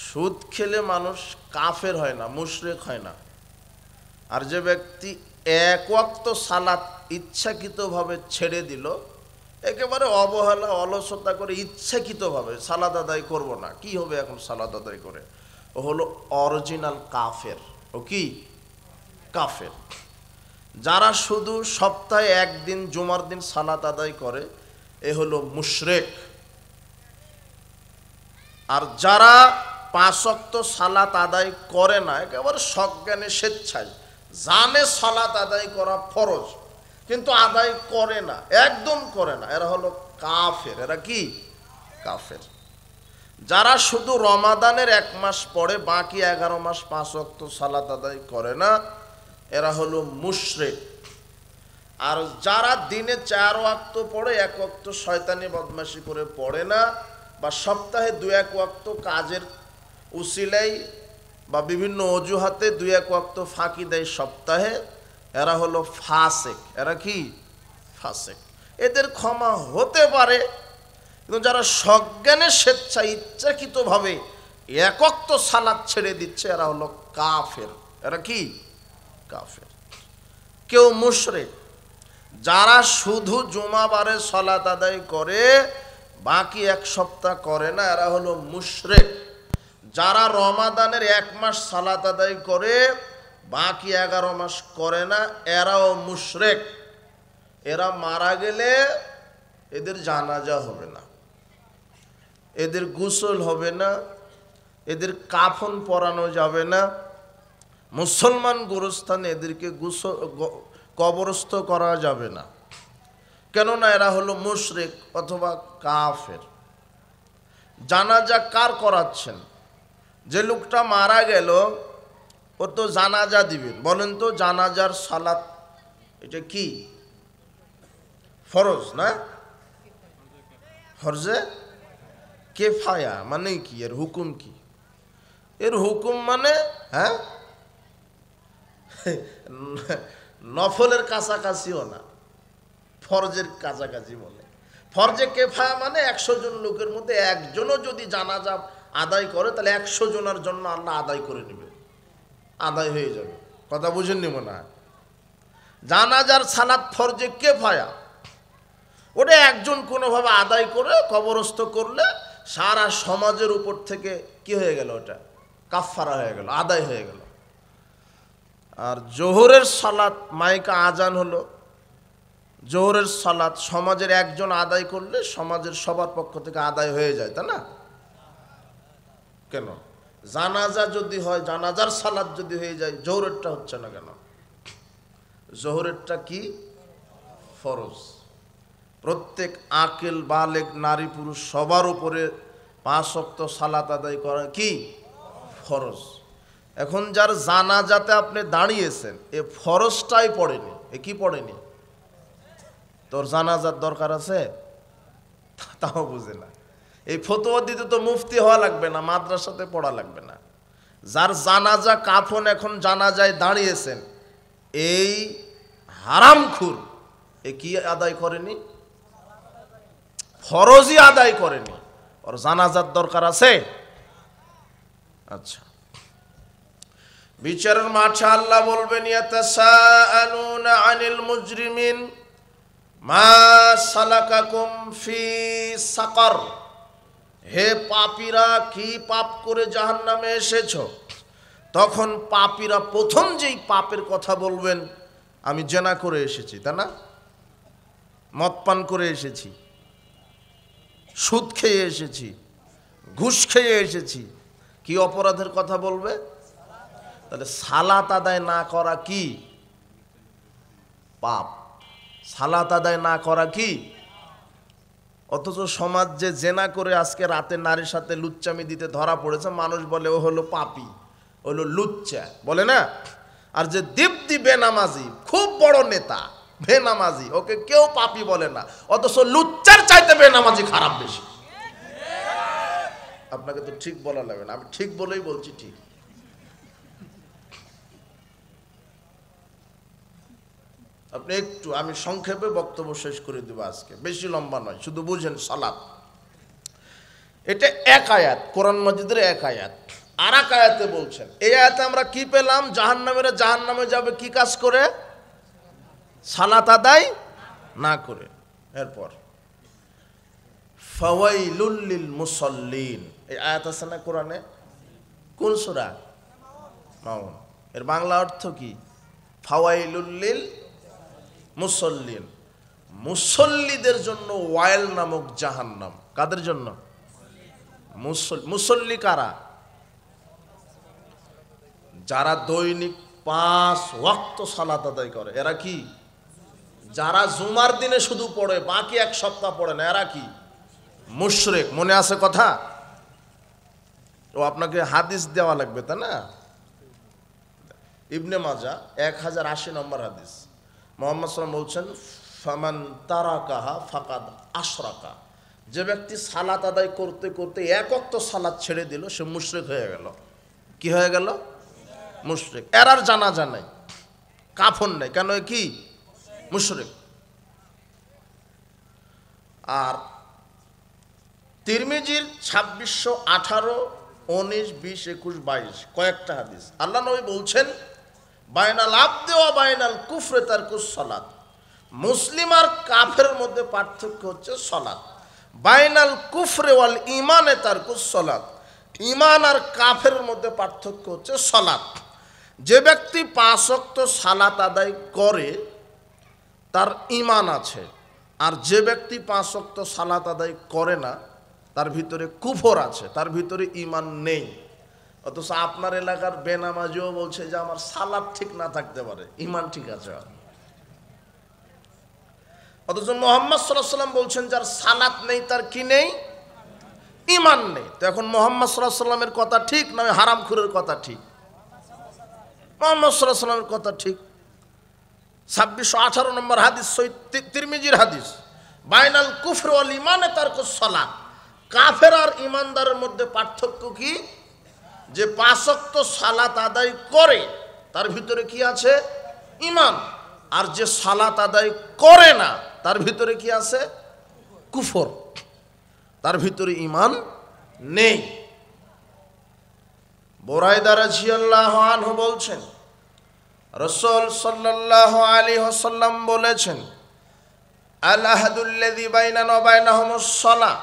সুদ খেলে মানুষ কাফের হয় না, মুশরিক হয় না। আর যে ব্যক্তি এক ওয়াক্ত সালাত ইচ্ছাকৃতভাবে ছেড়ে দিল, একেবারে অবহেলা অলসতা করে ইচ্ছাকৃতভাবে সালাত আদায় করব না, কি হবে এখন সালাত আদায় করে, ও হলো অরিজিনাল কাফের। ও কি কাফের। যারা শুধু সপ্তাহে একদিন জুমার দিন সালাত আদায় করে, এ হলো মুশরিক। আর যারা 5 ওয়াক্ত সালাত আদায় করে না, একেবারে সজ্ঞানে স্বেচ্ছায় জানে সালাত আদায় করা ফরজ, কিন্তু আদায় করে না, একদম করে না, এরা হলো কাফের। এরা কি কাফের। যারা শুধু রমাদানের 1 মাস পড়ে, বাকি 11 মাস 5 ওয়াক্ত সালাত আদায় করে না, এরা হলো মুশরিক। আর যারা দিনে 4 ওয়াক্ত পড়ে, 1 ওয়াক্ত শয়তানি বদমাশি করে পড়ে না, বা সপ্তাহে 2-1 ওয়াক্ত কাজের উসিলায় বা বিভিন্ন অজুহাতে 2-1 ওয়াক্ত ফাঁকি দেয় সপ্তাহে, এরা হলো ফাসেক। এরা কি ফাসেক। এদের ক্ষমা হতে পারে, কিন্তু যারা সজ্ঞানে স্বেচ্ছা ইচ্ছাকৃতভাবে 1 ওয়াক্ত সালাত ছেড়ে দিচ্ছে, এরা হলো কাফের। এরা কি কাফের। কেউ মুশরিক। যারা শুধু জুমাবারে সালাত আদায় করে, বাকি 1 সপ্তাহ করে না, এরা হলো মুশরিক। যারা রমাদানের 1 মাস সালাত আদায় করে, বাকি 11 মাস করে না, এরাও মুশরিক। এরা মারা গেলে এদের জানাজা হবে না, এদের গোসল হবে না, এদের কাফন পরানো যাবে না, মুসলমান গোরস্থানে এদেরকে কবরস্থ করা যাবে না। কেননা এরা হলো মুশরিক অথবা কাফের। জানাজা কার করাচ্ছেন? যে লোকটা মারা গেল, ও তো জানাজা দিবেন। বলেন তো, জানাজার সালাত এটা কি ফরজ না? ফরজে কেফায়া মানে কি? এর হুকুম কি? এর হুকুম মানে হ্যাঁ, নফলের কাছাকাছিও না, ফরজের কাছাকাছি বলে। ফরজে কেফায়া মানে 100 জন লোকের মধ্যে একজনও যদি জানাজা আদায় করে, তাহলে 100 জনের জন্য আল্লাহ আদায় করে নেবে, আদায় হয়ে যাবে। কথা বুঝেননি মনে হয়? জানাজার সালাত ফরজে কেফায়া, ওটা একজন কোনোভাবে আদায় করে কবরস্থ করলে সারা সমাজের উপর থেকে কি হয়ে গেল? ওটা কাফফারা হয়ে গেল, আদায় হয়ে গেল। আর জোহরের সালাত, মাইকা আজান হলো, জোহরের সালাত সমাজের একজন আদায় করলে সমাজের সবার পক্ষ থেকে আদায় হয়ে যায়, তাই না? কেন? জানাজা যদি হয়, জানাজার সালাত যদি হয়ে যায়, জোহরেরটা হচ্ছে না কেন? জোহরেরটা কি ফরজ। প্রত্যেক আকিল বালেগ নারী পুরুষ সবার উপরে 5 ওয়াক্ত সালাত আদায় করা কি ফরজ। এখন যার জানাজাতে আপনি দাঁড়িয়েছেন, এ ফরজটাই পড়েনি, এ কি পড়েনি? তোর জানাজার দরকার আছে, তাও বুঝে না। এই ফতোয়া দিতে তো মুফতি হওয়া লাগবে না, মাদ্রাসাতে পড়া লাগবে না। যার জানাজা কাফন এখন জানাজায় দাঁড়িয়েছেন, এই হারামখুর এ কি আদায় করেনি? ফরজই আদায় করেনি, ওর জানাজার দরকার আছে। আচ্ছা, বিচারের মাঠে আল্লাহ বলবেন, ইয়াতাসাআলুনা আনিল মুজরিমিন মা সালাকাকুম ফি সাকার। হে পাপীরা, কি পাপ করে জাহান্নামে এসেছো? তখন পাপীরা প্রথম যেই পাপের কথা বলবেন, আমি জেনা করে এসেছি, তা না? মদ পান করে এসেছি, সুদ খেয়ে এসেছি, ঘুষ খেয়ে এসেছি। কি অপরাধের কথা বলবে? তাহলে সালাত আদায় না করা কি পাপ? সালাত আদায় না করা কি? অথচ সমাজ যে জেনা করে আজকে রাতে নারীর সাথে লুচ্চামি দিতে ধরা পড়েছে, মানুষ বলে ও হলো পাপী, হলো লুচ্চা, বলে না? আর যে দীপ্তি বেনামাজি, খুব বড় নেতা, বেনামাজি, ওকে কেউ পাপী বলে না, অথচ লুচ্চার চাইতে বেনামাজি খারাপ বেশি। আপনাকে তো ঠিক বলা লাগবে না, আমি ঠিক বলেই বলছি। ঠিক। আপনি একটু, আমি সংক্ষেপে বক্তব্য শেষ করে দেব আজকে, বেশি লম্বা নয়, শুধু বুঝেন। সালাত, এটা এক আয়াত, কোরআন মাজিদের এক আয়াত। আর এক আয়াতে বলছেন, এই আয়াতে আমরা কি পেলাম? জাহান্নামীরা জাহান্নামে যাবে কি কাজ করে? সালাত আদায় না করে। এরপর ফাওয়াইলুল লিল মুসাল্লিন, এই আয়াত আছে না কোরআনে? কোন সূরা? মাউন। এর বাংলা অর্থ কি? ফাওয়াইলুল লিল মুসাল্লিন, মুসল্লিদের জন্য ওয়াইল নামক জাহান্নাম। কাদের জন্য? মুসল্লি কারা? যারা দৈনিক 5 ওয়াক্ত সালাত আদায় করে। এরা কি? যারা জুমার দিনে শুধু পড়ে, বাকি এক সপ্তাহ পড়ে না, এরা কি? মুশরিক। মনে আছে কথা? ও আপনাকে হাদিস দেওয়া লাগবে, তাই না? ইবনে মাজা 1080 নম্বর হাদিস। মুহাম্মদ সাল্লাল্লাহু আলাইহি ওয়াসাল্লাম বলছেন, ফামান তারাকাহা ফাকাদ আশরাকা, যে ব্যক্তি সালাত আদায় করতে করতে এক ওয়াক্ত সালাত ছেড়ে দিল, সে মুশরিক হয়ে গেল। কি হয়ে গেল? মুশরিক। এর আর জানাজা নাই, কাফন নাই, কেন? কি? মুশরিক। আর তিরমিজির 2618, 19, 20, 21, 22 কয়েকটা হাদিস, আল্লাহ নবী বলছেন, বাইনাল আবদি ওয়া বাইনাল কুফরি তারকুস সালাত, মুসলিম আর কাফের মধ্যে পার্থক্য হচ্ছে সালাত। বাইনাল কুফরি ওয়াল ঈমানে তারকুস সালাত, ঈমান আর কাফের মধ্যে পার্থক্য হচ্ছে সালাত। যে ব্যক্তি 5 ওয়াক্ত সালাত আদায় করে তার ঈমান আছে, আর যে ব্যক্তি 5 ওয়াক্ত সালাত আদায় করে না তার ভিতরে কুফর আছে, তার ভিতরে ঈমান নেই। অথচ আপনার এলাকার বেনামাজিও বলছে যে আমার সালাত ঠিক না থাকতে পারে, ঈমান ঠিক আছে। অথচ মুহাম্মদ সাল্লাল্লাহু আলাইহি ওয়াসাল্লাম বলছেন যার সালাত নেই তার কি নেই? ঈমান নেই। তো এখন মুহাম্মদ সাল্লাল্লাহু আলাইহি ওয়াসাল্লামের কথা ঠিক না হারামখোরের কথা ঠিক? মুহাম্মদ সাল্লাল্লাহু আলাইহি ওয়াসাল্লামের কথা ঠিক। 2618 নম্বর হাদিস, তিরমিজির হাদিস, বাইনাল কুফর ওয়াল ঈমানে তারকুস সালাত, কাফের আর ঈমানদারের মধ্যে পার্থক্য কি? যে 5 ওয়াক্ত সালাত আদায় করে তার ভিতরে কি আছে? ঈমান। আর যে সালাত আদায় করে না তার ভিতরে কি আছে? কুফর, তার ভিতরে ঈমান নেই। বুরায়দা রাদিয়াল্লাহু আনহু বলছেন, রাসূল সাল্লাল্লাহু আলাইহি ওয়াসাল্লাম বলেছেন, আল আহাদুল্লাযী বাইনানা ওয়া বাইনাহুমুস সালাহ,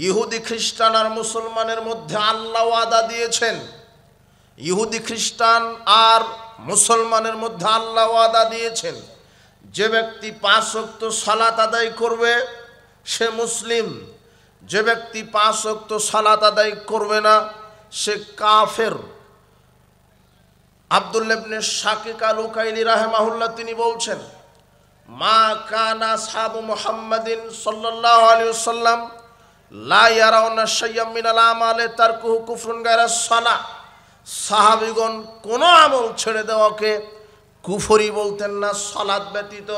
ইহুদি খ্রিস্টান আর মুসলমানের মধ্যে আল্লাহ ওয়াদা দিয়েছেন। ইহুদি খ্রিস্টান আর মুসলমানের মধ্যে আল্লাহ ওয়াদা দিয়েছেন, যে ব্যক্তি 5 ওয়াক্ত সালাত আদায় করবে সে মুসলিম, যে ব্যক্তি 5 ওয়াক্ত সালাত আদায় করবে না সে কাফের। আব্দুল্লাহ ইবনে শাকিক আল উকাইলি রাহিমাহুল্লাহ তিনি বলছেন, মা কানা আসহাবু মুহাম্মাদিন সাল্লাল্লাহু আলাইহি ওয়াসাল্লাম লা ইয়ারাউনা শাইয়্যাম মিনাল আমালি তারকুহু কুফরুন গায়রা সালাহ, সাহাবীগণ কোন আমল ছেড়ে দেওয়াকে কুফরি বলতেন না সালাত ব্যতীত।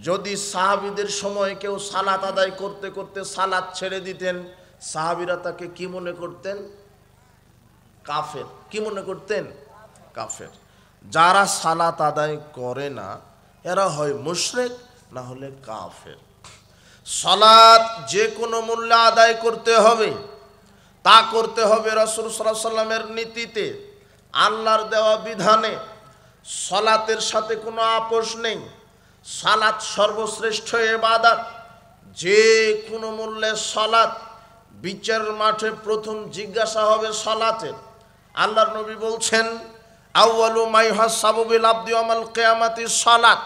যদি সাহাবীদের সময় কেউ সালাত আদায় করতে করতে সালাত ছেড়ে দিতেন, সাহাবীরা তাকে কি মনে করতেন? কাফের। কি মনে করতেন? কাফের। যারা সালাত আদায় করে না এরা হয় মুশরিক, না হলে কাফের। সালাত যে কোনো মূল্যে আদায় করতে হবে, তা করতে হবে রাসূল সাল্লাল্লাহু আলাইহি ওয়াসাল্লামের নীতিতে, আল্লাহর দেওয়া বিধানে। সালাতের সাথে কোনো আপোষ নেই। সালাত সর্বশ্রেষ্ঠ ইবাদত, যে কোনো মূল্যে সালাত। বিচারের মাঠে প্রথম জিজ্ঞাসা হবে সালাতের। আল্লাহর নবী বলছেন, আউয়ালু মা ইউহাসাবু বিল আবদি ইয়াউমাল কিয়ামাতি সালাত,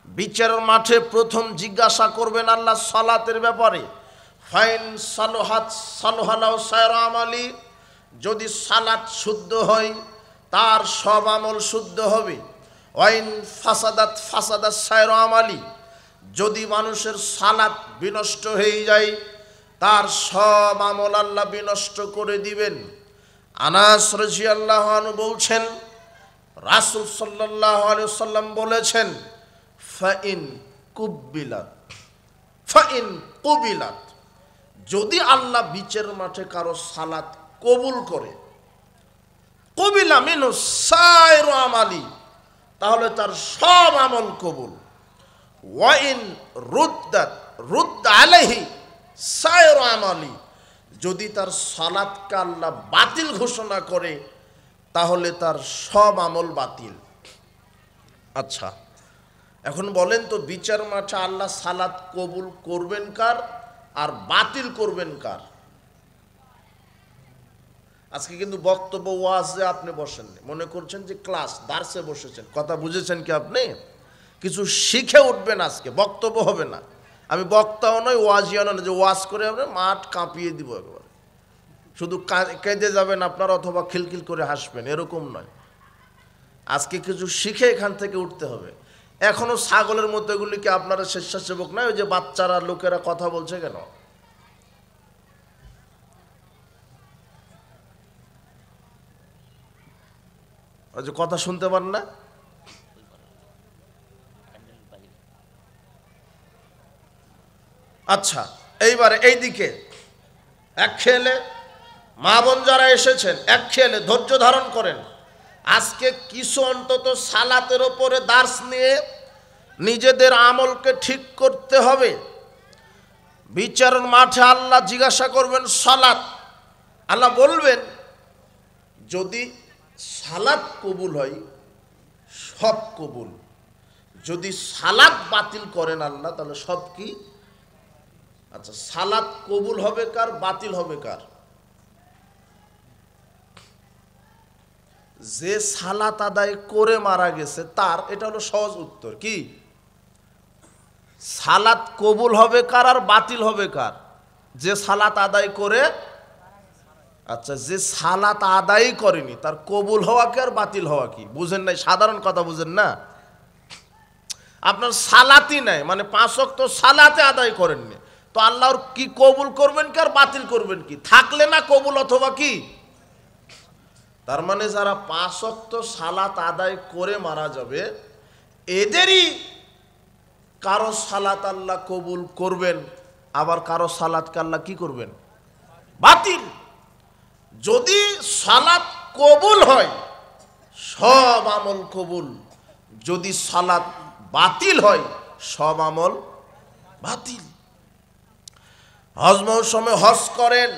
বিচারের মাঠে প্রথম জিজ্ঞাসা করবেন আল্লাহ সালাতের ব্যাপারে। ফাইন সালহাত সালহালাউ সায়রা আমালি, যদি সালাত শুদ্ধ হয় তার সব আমল শুদ্ধ হবে। ওয়াইন ফাসাদাত ফাসাদাত সায়রা আমালি, যদি মানুষের সালাত বিনষ্ট হয়ে যায় তার সব আমল আল্লাহ বিনষ্ট করে দিবেন। আনাস রাদিয়াল্লাহু আনহু বলছেন, রাসূল সাল্লাল্লাহু আলাইহি ওয়াসাল্লাম বলেছেন, ফাইন কুবিলাত, যদি আল্লাহ বিচারের মাঠে কারো সালাত কবুল করে, কবিলা মিনু সায়রু আমালি, তাহলে তার সব আমল কবুল। ওয়াইন রুদ্দাত রুদ্দ আলাইহি সায়রু আমালি, যদি তার সালাতকে আল্লাহ বাতিল ঘোষণা করে তাহলে তার সব আমল বাতিল। আচ্ছা, এখন বলেন তো বিচার মাঠে আল্লাহ সালাত কবুল করবেন কার আর বাতিল করবেন কার? আজকে কিন্তু বক্তব্য ওয়াজে আপনি বসেননি, মনে করছেন যে ক্লাস দার্সে বসেছেন। কথা বুঝেছেন কি আপনি? কিছু শিখে উঠবেন, আজকে বক্তব্য হবে না। আমি বক্তাও নয়, ওয়াজিও নয় যে ওয়াজ করে আমরা মাঠ কাঁপিয়ে দিব একবারে, শুধু কেঁদে যাবেন আপনার অথবা খিলখিল করে হাসবেন, এরকম নয়। আজকে কিছু শিখে এখান থেকে উঠতে হবে। এখনো ছাগলের মতো এগুলিকে আপনারা স্বেচ্ছাসেবক নয়, ওই যে বাচ্চারা লোকেরা কথা বলছে কেন? ওই যে কথা শুনতে পান না? আচ্ছা, এইবারে এইদিকে এক খেলে মা বোন যারা এসেছেন এক খেলে ধৈর্য ধারণ করেন। আজকে কিছু অন্তত সালাতের ওপরে দার্স নিয়ে নিজেদের আমলকে ঠিক করতে হবে। বিচারের মাঠে আল্লাহ জিজ্ঞাসা করবেন সালাত, আল্লাহ বলবেন যদি সালাত কবুল হয় সব কবুল, যদি সালাত বাতিল করেন আল্লাহ তাহলে সব কি? আচ্ছা, সালাত কবুল হবে কার, বাতিল হবে কার? যে সালাত আদায় করে মারা গেছে তার। এটা হলো সহজ উত্তর। কি সালাত কবুল হবে কার আর বাতিল হবে কার? যে সালাত আদায় করে। আচ্ছা, যে সালাত আদায় করেনি তার কবুল হওয়া কি আর বাতিল হওয়া কি? বুঝেন নাই? সাধারণ কথা বুঝেন না? আপনার সালাতই নাই, মানে 5 ওয়াক্ত সালাতে আদায় করেননি, তো আল্লাহর কি কবুল করবেন কি আর বাতিল করবেন কি? থাকলে না কবুল অথবা কি? তার মানে যারা 5 ওয়াক্ত সালাত আদায় করে মারা যাবে এদেরই কারো সালাত আল্লাহ কবুল করবেন, আবার কারো সালাতকে আল্লাহ কি করবেন? বাতিল। যদি সালাত কবুল হয় সব আমল কবুল, যদি সালাত বাতিল হয় সব আমল বাতিল। হজ মৌসুমে হজ করেন,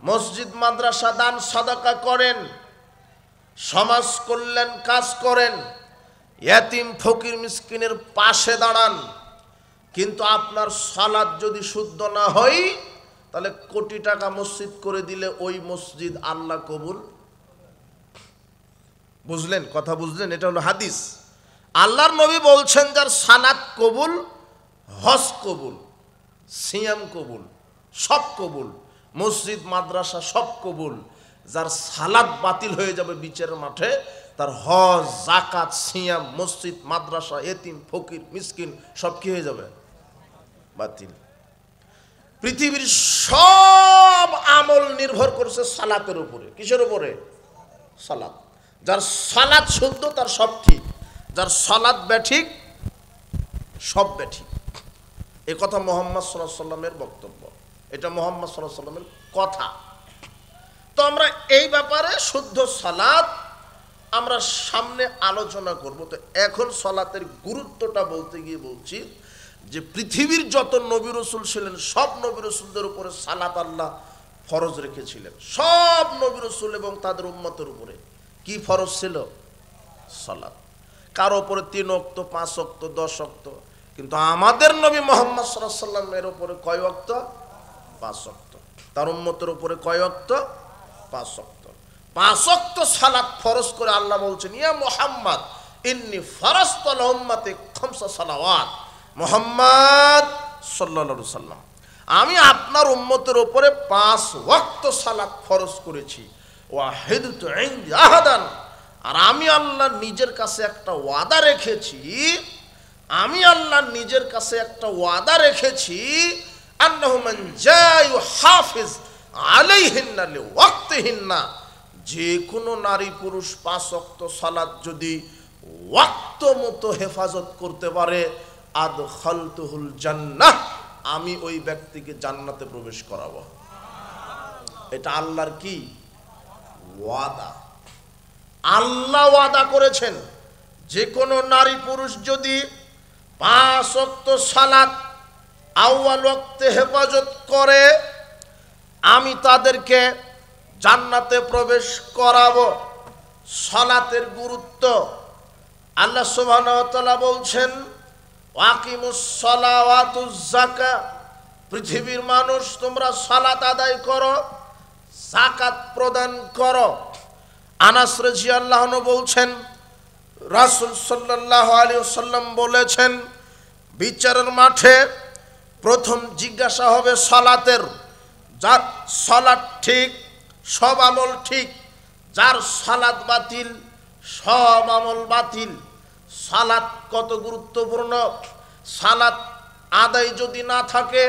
মসজিদ মাদ্রাসা দান সাদাকা করেন, সমাজ কল্যাণ কাজ করেন, ইয়াতিম ফকির মিসকিনের পাশে দাঁড়ান, কিন্তু আপনার সালাত যদি শুদ্ধ না হয় তাহলে কোটি টাকা মসজিদ করে দিলে ওই মসজিদ আল্লাহ কবুল। বুঝলেন? কথা বুঝলেন? এটা হলো হাদিস। আল্লাহর নবী বলছেন যার সালাত কবুল, হজ কবুল, সিয়াম কবুল, সব কবুল, মসজিদ মাদ্রাসা সব কবুল। যার সালাত বাতিল হয়ে যাবে বিচারের মাঠে তার হজ, যাকাত, সিয়াম, মসজিদ মাদ্রাসা, এতিম ফকির মিসকিন সব কি হয়ে যাবে? বাতিল। পৃথিবীর সব আমল নির্ভর করছে সালাতের উপরে। কিসের উপরে? সালাত। যার সালাত শুদ্ধ তার সব ঠিক, যার সালাত বেঠিক সব বেঠিক। এ কথা মুহাম্মদ সাল্লাল্লাহু আলাইহি ওয়াসাল্লামের বক্তব্য, এটা মুহাম্মদ সাল্লাল্লাহু আলাইহি ওয়াসাল্লামের কথা। তো আমরা এই ব্যাপারে শুদ্ধ সালাত আমরা সামনে আলোচনা করব। তো এখন সালাতের গুরুত্বটা বলতে গিয়ে বলছি যে পৃথিবীর যত নবী রাসূল ছিলেন সব নবী রাসূলদের উপরে সালাত আল্লাহ ফরজ রেখেছিলেন। সব নবী রাসূল এবং তাদের উম্মতের উপরে কি ফরজ ছিল? সালাত। কারো উপরে 3 ওয়াক্ত, 5 ওয়াক্ত, 10 ওয়াক্ত, কিন্তু আমাদের নবী মুহাম্মদ সাল্লাল্লাহু আলাইহি ওয়াসাল্লামের উপরে কয় ওয়াক্ত? 5 ওয়াক্ত। তার উম্মতের উপরে কয় ওয়াক্ত? 5 ওয়াক্ত। 5 ওয়াক্ত সালাত ফরজ করে আল্লাহ বলছেন ইয়া মুহাম্মদ ইন্নী ফারাজতু আলা উম্মতি 5 সালাওয়াত। মুহাম্মদ সাল্লাল্লাহু আলাইহি ওয়াসাল্লাম, আমি আপনার উম্মতের উপরে 5 ওয়াক্ত সালাত ফরজ করেছি। ওয়াহিদতু ইনদি আহাদান, আর আমি আল্লাহ নিজের কাছে একটা ওয়াদা রেখেছি, আমি আল্লাহ নিজের কাছে একটা ওয়াদা রেখেছি আন্নাহু মান জায়ু হাফিজ আলাইহিন্না লিওয়াক্তিহিন্না, যে কোনো নারী পুরুষ 5 ওয়াক্ত সালাত যদি ওয়াক্ত মতো হেফাজত করতে পারে আদখালতুহুল জান্নাহ, আমি ওই ব্যক্তিকে জান্নাতে প্রবেশ করাবো। এটা আল্লাহর কি ওয়াদা? আল্লাহ ওয়াদা করেছেন যে কোনো নারী পুরুষ যদি 5 ওয়াক্ত সালাত আউয়াল ওয়াক্তে হেফাজত করে আমি তাদেরকে জান্নাতে প্রবেশ করাবো। সালাতের গুরুত্ব আল্লাহ সুবহানাহু ওয়া তাআলা বলছেন, ওয়াকিমুস সালাওয়াতুজ যাকাত, পৃথিবীর মানুষ তোমরা সালাত আদায় করো, যাকাত প্রদান করো। আনাস রাদিয়াল্লাহু আনহু বলছেন, রাসূল সাল্লাল্লাহু আলাইহি ওয়াসাল্লাম বলেছেন, বিচারের মাঠে প্রথম জিজ্ঞাসা হবে সালাতের। যার সালাত ঠিক সব আমল ঠিক, যার সালাত বাতিল সব আমল বাতিল। সালাত কত গুরুত্বপূর্ণ! সালাত আদায় যদি না থাকে,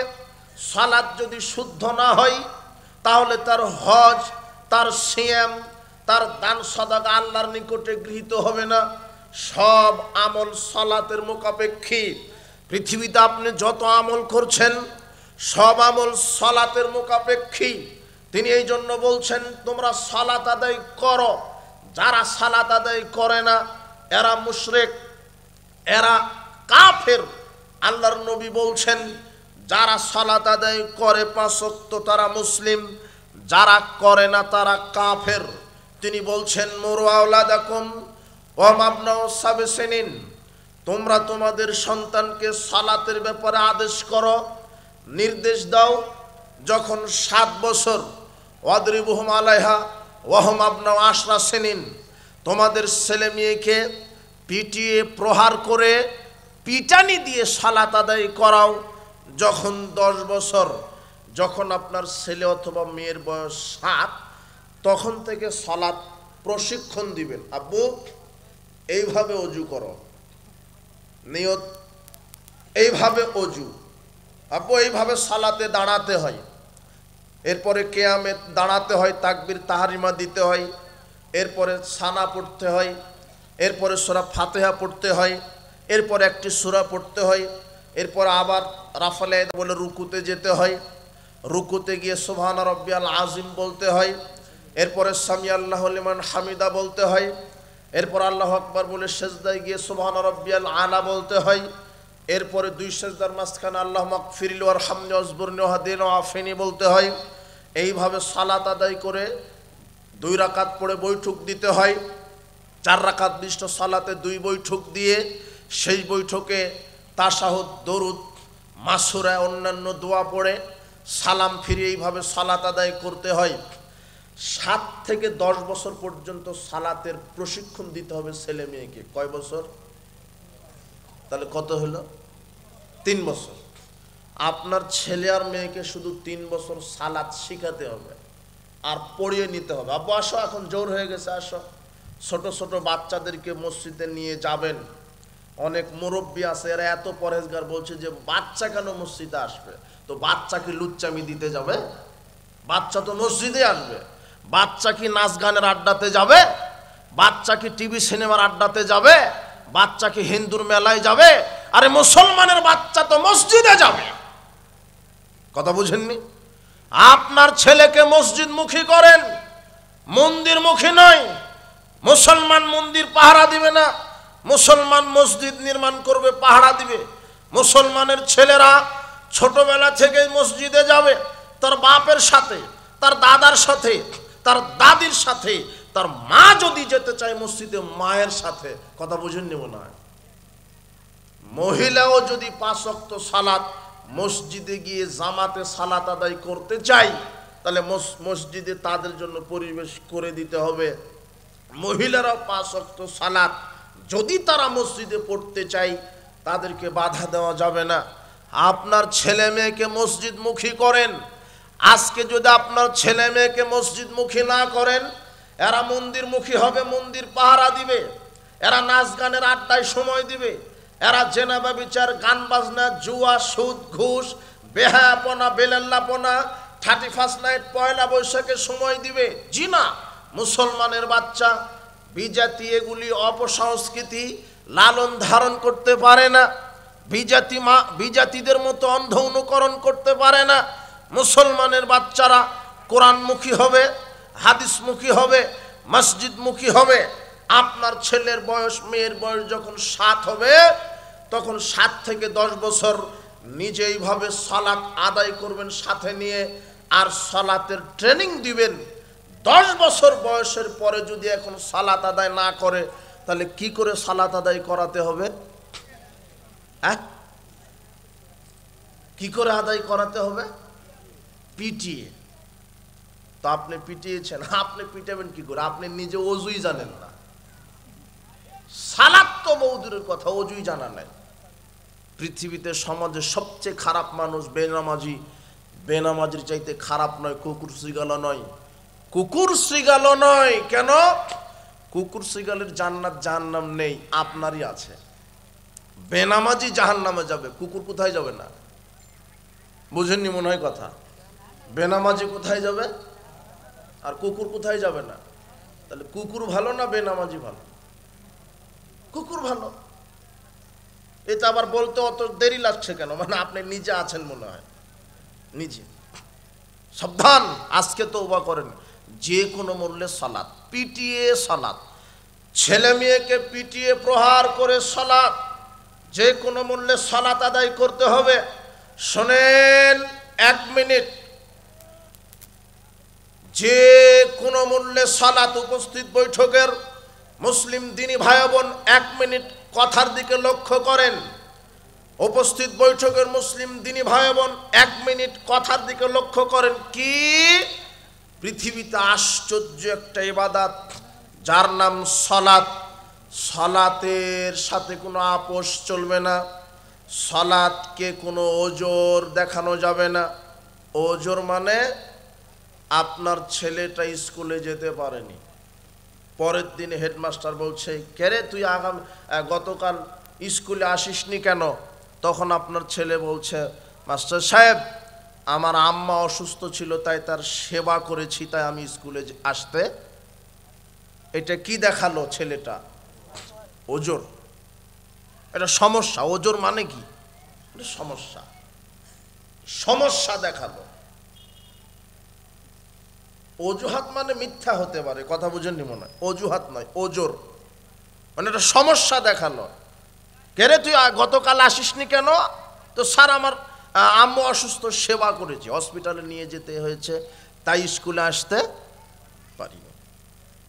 সালাত যদি শুদ্ধ না হয়, তাহলে তার হজ, তার সিয়াম, তার দান সাদাকা আল্লাহর নিকটে গৃহীত হবে না। সব আমল সালাতের মুখাপেক্ষী। পৃথিবীতে আপনি যত আমল করছেন সব আমল সালাতের মুখাপেক্ষী। তিনি এই জন্য বলছেন, তোমরা সালাত আদায় করো। যারা সালাত আদায় করে না এরা মুশরিক, এরা কাফের। আল্লাহর নবী বলছেন, যারা সালাত আদায় করে 5 ওয়াক্ত তারা মুসলিম, যারা করে না তারা কাফের। তিনি বলছেন, মুরু আওলাদাকুম ওয়া মাবনাউ সাবসিনিন, তোমরা তোমাদের সন্তানকে সালাতের ব্যাপারে আদেশ করো, নির্দেশ দাও যখন 7 বছর। ওয়াদরিবুহুম আলাইহা ওয়া হুম আবনাউ 10 সিনিন, তোমাদের ছেলে মেয়েকে পিটিয়ে প্রহার করে পিটানি দিয়ে সালাত আদায় করাও যখন 10 বছর। যখন আপনার ছেলে অথবা মেয়ের বয়স 7, তখন থেকে সালাত প্রশিক্ষণ দিবেন। আব্বু এইভাবে অজু করো, নিয়ত এইভাবে অজু, আব্বু এইভাবে সালাতে দাঁড়াতে হয়, এরপরে কিয়ামে দাঁড়াতে হয়, তাকবীর তাহরিমা দিতে হয়, এরপরে সানা পড়তে হয়, এরপরে সূরা ফাতিহা পড়তে হয়, এরপরে একটি সূরা পড়তে হয়, এরপর আবার রাফালে বলে রুকুতে যেতে হয়, রুকুতে গিয়ে সুবহান রাব্বিয়াল আযীম বলতে হয়, এরপরে সামি আল্লাহু লিমান হামিদা বলতে হয়, এরপর আল্লাহু আকবার বলে সিজদায় গিয়ে সুবহান রাব্বিয়াল আলা বলতে হয়, এরপরে 2 সিজদার মাঝখানে আল্লাহু মাগফিরলি ওয়ারহামনি ওয়াজবুরনি ওয়াহদিনি ওয়াআফিনি বলতে হয়। এইভাবে সালাত আদায় করে 2 রাকাত পড়ে বৈঠক দিতে হয়। 4 রাকাত বিশিষ্ট সালাতে 2 বৈঠক দিয়ে সেই বৈঠকে তাশাহুদ, দরুদ, মাসুরা, অন্যান্য দোয়া পড়ে সালাম ফিরিয়ে এইভাবে সালাত আদায় করতে হয়। 7 থেকে 10 বছর পর্যন্ত সালাতের প্রশিক্ষণ দিতে হবে ছেলে মেয়েকে। কয় বছর? তাহলে কত হলো? 3 বছর। আপনার ছেলে আর মেয়েকে শুধু 3 বছর সালাত শিখাতে হবে আর পড়িয়ে নিতে হবে। আব্বু আসো, এখন জোর হয়ে গেছে, আসো। ছোট ছোট বাচ্চাদেরকে মসজিদে নিয়ে যাবেন। অনেক মুরব্বী আছে, এরা এত পরহেজগার, বলছে যে বাচ্চা কেন মসজিদে আসবে? তো বাচ্চা কি লুচ্চামি দিতে যাবে? বাচ্চা তো মসজিদে আসবে। বাচ্চা কি নাচ গানের আড্ডাতে যাবে? বাচ্চা কি টিভি সিনেমার আড্ডাতে যাবে? বাচ্চা কি হিন্দুর মেলায় যাবে? আরে মুসলমানের বাচ্চা তো মসজিদে যাবে। কথা বুঝেননি? আপনার ছেলেকে মসজিদ মুখী করেন, মন্দির মুখী নয়। মুসলমান মন্দির পাহারা দিবে না, মুসলমান মসজিদ নির্মাণ করবে, পাহারা দিবে। মুসলমানের ছেলেরা ছোটবেলা থেকে মসজিদে যাবে, তার বাপের সাথে, তার দাদার সাথে, তার দাদির সাথে। তার মা যদি যেতে চায় মসজিদে, মায়ের সাথে। কথা বুঝেননি মনে হয়? মহিলাও যদি 5 ওয়াক্ত সালাত মসজিদে গিয়ে জামাতে সালাত আদায় করতে চাই, তাহলে মসজিদে তাদের জন্য পরিবেশ করে দিতে হবে। মহিলারাও 5 ওয়াক্ত সালাত যদি তারা মসজিদে পড়তে চাই, তাদেরকে বাধা দেওয়া যাবে না। আপনার ছেলে মেয়েকে মসজিদ মুখী করেন। আজকে যদি আপনার ছেলে মেয়েকে মসজিদ মুখী না করেন, এরা মন্দির মুখী হবে, মন্দির পাহারা দিবে, এরা নাচ গানের আড্ডায় সময় দিবে, এরা জেনা ব্যভিচার, গান বাজনা, জুয়া, সুদ, ঘুষ, বেহায়াপনা, বেলাল্লাপনা, 31 নাইট, পয়লা বৈশাখে সময় দিবে। জি না, মুসলমানের বাচ্চা বিজাতি এগুলি অপসংস্কৃতি লালন ধারণ করতে পারে না। বিজাতিদের মতো অন্ধ অনুকরণ করতে পারে না। মুসলমানের বাচ্চারা কোরআনমুখী হবে, হাদিসমুখী হবে, মসজিদমুখী হবে। আপনার ছেলের বয়স, মেয়ের বয়স যখন 7 হবে, তখন 7 থেকে 10 বছর নিজে এইভাবে সালাত আদায় করবেন, সাথে নিয়ে আর সালাতের ট্রেনিং দিবেন। 10 বছর বয়সের পরে যদি এখন সালাত আদায় না করে, তাহলে কি করে সালাত আদায় করাতে হবে? কি করে আদায় করাতে হবে? পিটিয়ে। তো আপনি পিটিয়েছেন, আপনি পিটাবেন কি করে? আপনি নিজে অজুই জানেন না। সালাত তো বহুদূরের কথা, অজুই জানা নাই। পৃথিবীতে সমাজে সবচেয়ে খারাপ মানুষ বেনামাজি। বেনামাজির চাইতে খারাপ নয় কুকুর শ্রীগালও নয়। কুকুর শ্রীগালও নয়। কেন? কুকুর শ্রীগালের জান্নাত জাহান্নাম নেই, আপনারই আছে। বেনামাজি জাহান্নামে যাবে, কুকুর কোথায় যাবে না? বুঝেননি মনে হয় কথা। বেনামাজি কোথায় যাবে আর কুকুর কোথায় যাবে না? তাহলে কুকুর ভালো না বেনামাজি ভালো? কুকুর ভালো। এটা আবার বলতে অত দেরি লাগছে কেন? মানে আপনি নিজে আছেন মনে হয়, নিজে। সাবধান, আজকে তওবা করেন। যে কোনো মূল্যে সালাত, পিটিয়ে সালাত, ছেলে মেয়েকে পিটিয়ে প্রহার করে সালাত, যে কোনো মূল্যে সালাত আদায় করতে হবে। শোনেন 1 মিনিট, যে কোনো মূল্যে সালাত। উপস্থিত বৈঠকের মুসলিম দিনী ভাই বোন 1 মিনিট কথার দিকে লক্ষ্য করেন। উপস্থিত বৈঠকের মুসলিম দিনী ভাই বোন 1 মিনিট কথার দিকে লক্ষ্য করেন। কি? পৃথিবীতে আশ্চর্য একটা ইবাদত, যার নাম সালাত। সালাতের সাথে কোনো আপোষ চলবে না। সালাতকে কোনো ওজর দেখানো যাবে না। ওজর মানে আপনার ছেলেটা স্কুলে যেতে পারেনি, পরের দিন হেডমাস্টার বলছে, কেরে তুই গতকাল স্কুলে আসিসনি কেন? তখন আপনার ছেলে বলছে, মাস্টার সাহেব আমার আম্মা অসুস্থ ছিল, তাই তার সেবা করেছি, তাই আমি স্কুলে আসতে। এটা কি দেখালো ছেলেটা? ওজর। এটা সমস্যা। ওজর মানে কি? এটা সমস্যা। সমস্যা দেখালো। অজুহাত মানে মিথ্যা হতে পারে, কথা বুঝেননি মনে হয়। অজুহাত নয়, ওজর মানে একটা সমস্যা দেখালো। কেরে তুই গতকাল আসিসনি কেন? তো স্যার আমার আম্মু অসুস্থ, সেবা করেছি, হসপিটালে নিয়ে যেতে হয়েছে, তাই স্কুলে আসতে পারিনি।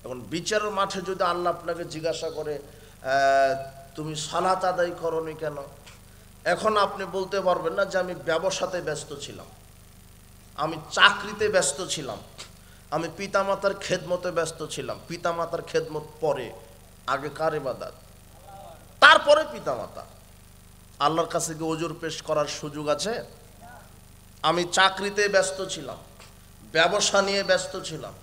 এখন বিচারের মাঠে যদি আল্লাহ আপনাকে জিজ্ঞাসা করে তুমি সালাত আদায় করনি কেন, এখন আপনি বলতে পারবেন না যে আমি ব্যবসাতে ব্যস্ত ছিলাম, আমি চাকরিতে ব্যস্ত ছিলাম, আমি পিতামাতার খেদমতে ব্যস্ত ছিলাম। পিতামাতার খেদমত পরে, আগে কার ইবাদত? তারপরে পিতামাতা। আল্লাহর কাছে কি ওজর পেশ করার সুযোগ আছে? আমি চাকরিতে ব্যস্ত ছিলাম, ব্যবসা নিয়ে ব্যস্ত ছিলাম,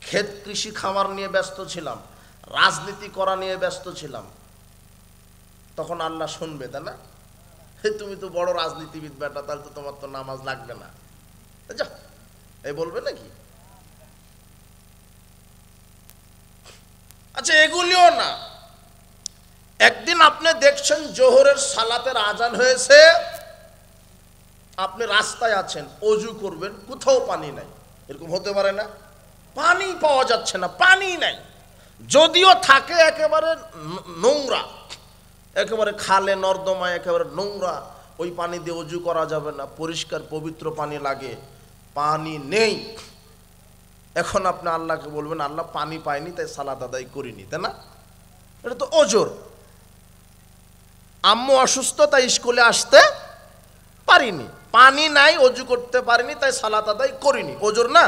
ক্ষেত কৃষি খামার নিয়ে ব্যস্ত ছিলাম, রাজনীতি করা নিয়ে ব্যস্ত ছিলাম, তখন আল্লাহ শুনবে, তাই না? তুমি তো বড় রাজনীতিবিদ বেটা, তাহলে তো তোমার তো নামাজ লাগবে না, যা এই বলবে নাকি? আচ্ছা, এগুলিও না। একদিন আপনি দেখছেন জোহরের সালাতের আজান হয়েছে, আপনি রাস্তায় আছেন, অজু করবেন, কোথাও পানি নাই। এরকম হতে পারে না? পানি পাওয়া যাচ্ছে না, পানি নাই। যদিও থাকে একেবারে নোংরা, একেবারে খালে নর্দমায় একেবারে নোংরা, ওই পানি দিয়ে অজু করা যাবে না, পরিষ্কার পবিত্র পানি লাগে, পানি নেই। এখন আপনি আল্লাহকে বলবেন আল্লাহ পানি পাইনি তাই সালাত আদায় করিনি, তাই না? এটা তো ওজর। আম্মু অসুস্থ তাই স্কুলে আসতে পারিনি, পানি নাই অজু করতে পারিনি তাই সালাত আদায় করিনি, ওজর না?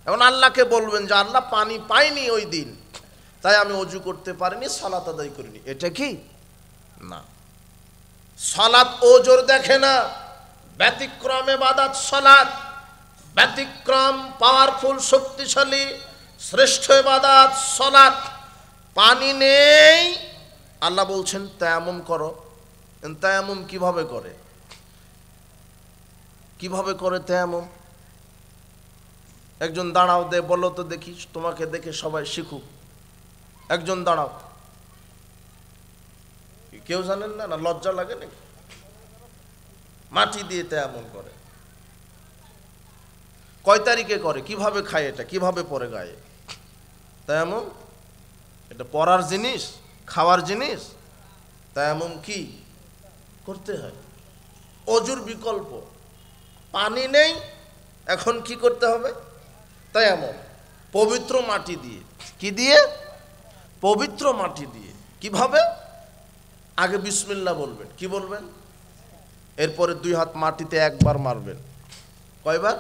এখন আল্লাহকে বলবেন যে আল্লাহ পানি পাইনি ওই দিন, তাই আমি অজু করতে পারিনি, সালাত আদায় করিনি। এটা কি? না। সালাত ওজর দেখে না, ব্যতিক্রম ইবাদত সালাত, ব্যতিক্রম, পাওয়ারফুল, শক্তিশালী, শ্রেষ্ঠ ইবাদত সালাত। পানি নেই, আল্লাহ বলছেন তায়াম্মুম করো। তায়াম্মুম কিভাবে করে? কিভাবে করে তায়াম্মুম? একজন দাঁড়াও, দে বলো তো দেখি, তোমাকে দেখে সবাই শিখুক। একজন দাঁড়াও। কেউ জানেন না? না লজ্জা লাগে নাকি? মাটি দিয়ে তায়াম্মুম করে। কয় তারিখে করে? কিভাবে খায় এটা? কিভাবে পরে গায়ে তায়াম্মুম? এটা পরার জিনিস, খাওয়ার জিনিস? তায়াম্মুম কি করতে হয়? অজুর বিকল্প। পানি নেই, এখন কি করতে হবে? তায়াম্মুম, পবিত্র মাটি দিয়ে। কি দিয়ে? পবিত্র মাটি দিয়ে। কিভাবে? আগে বিসমিল্লাহ বলবেন। কি বলবেন? এরপরে 2 হাত মাটিতে একবার মারবেন। কয়বার?